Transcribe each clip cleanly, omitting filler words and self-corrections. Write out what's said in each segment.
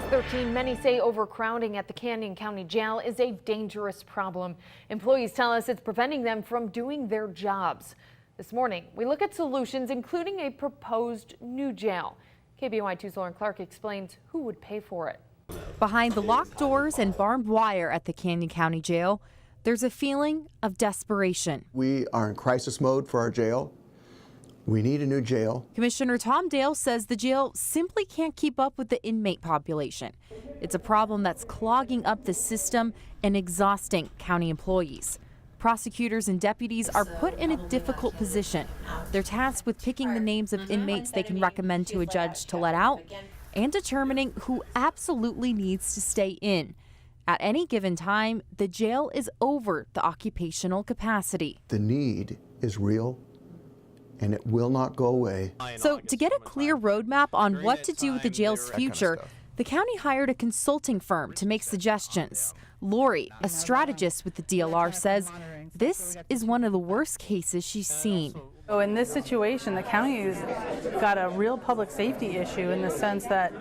13, many say overcrowding at the Canyon County Jail is a dangerous problem. Employees tell us it's preventing them from doing their jobs. This morning, we look at solutions, including a proposed new jail. KBOI2's Lauren Clark explains who would pay for it. Behind the locked doors and barbed wire at the Canyon County Jail, there's a feeling of desperation. We are in crisis mode for our jail. We need a new jail. Commissioner Tom Dale says the jail simply can't keep up with the inmate population. It's a problem that's clogging up the system and exhausting county employees. Prosecutors and deputies are put in a difficult position. They're tasked with picking the names of inmates they can recommend to a judge to let out and determining who absolutely needs to stay in. At any given time, the jail is over the occupational capacity. The need is real, and it will not go away. So to get a clear roadmap on what to do with the jail's future, the county hired a consulting firm to make suggestions. Lori, a strategist with the DLR, says this is one of the worst cases she's seen. So in this situation, the county has got a real public safety issue in the sense that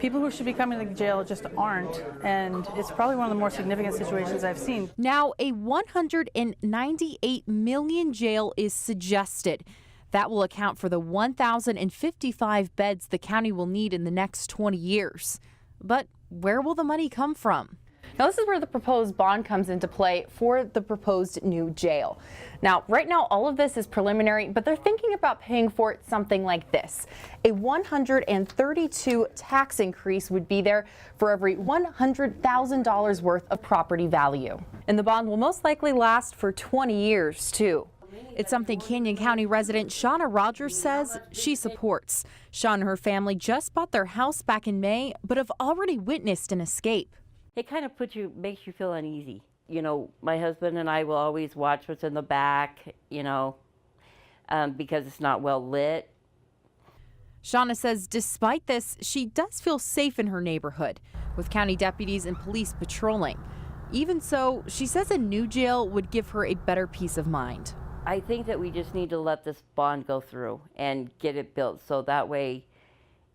people who should be coming to the jail just aren't, and it's probably one of the more significant situations I've seen. Now a $198 million jail is suggested. That will account for the 1,055 beds the county will need in the next 20 years. But where will the money come from? Now, this is where the proposed bond comes into play for the proposed new jail. Now, right now, all of this is preliminary, but they're thinking about paying for it something like this. A $132 tax increase would be there for every $100,000 worth of property value. And the bond will most likely last for 20 years, too. It's something Canyon County resident Shauna Rogers says she supports. Shauna and her family just bought their house back in May, but have already witnessed an escape. It kind of makes you feel uneasy. You know, my husband and I will always watch what's in the back, because it's not well lit. Shauna says despite this, she does feel safe in her neighborhood, with county deputies and police patrolling. Even so, she says a new jail would give her a better peace of mind. I think that we just need to let this bond go through and get it built, so that way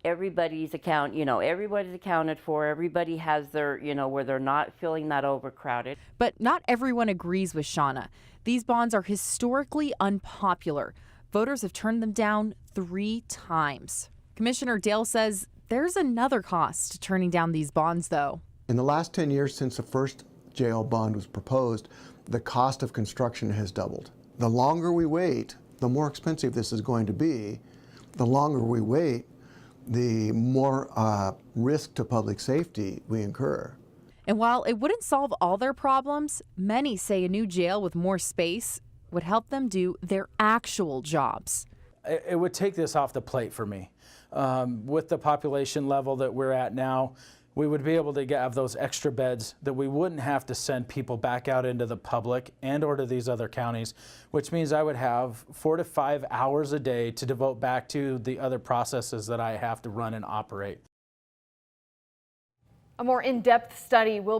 everybody's accounted for. Everybody has their, where they're not feeling that overcrowded. But not everyone agrees with Shauna. These bonds are historically unpopular. Voters have turned them down 3 times. Commissioner Dale says there's another cost to turning down these bonds, though. In the last 10 years since the first jail bond was proposed, the cost of construction has doubled. The longer we wait, the more expensive this is going to be. The longer we wait, the more risk to public safety we incur. And while it wouldn't solve all their problems, many say a new jail with more space would help them do their actual jobs. It would take this off the plate for me. With the population level that we're at now, we would be able to have those extra beds that we wouldn't have to send people back out into the public and or to these other counties, which means I would have 4 to 5 hours a day to devote back to the other processes that I have to run and operate. A more in-depth study will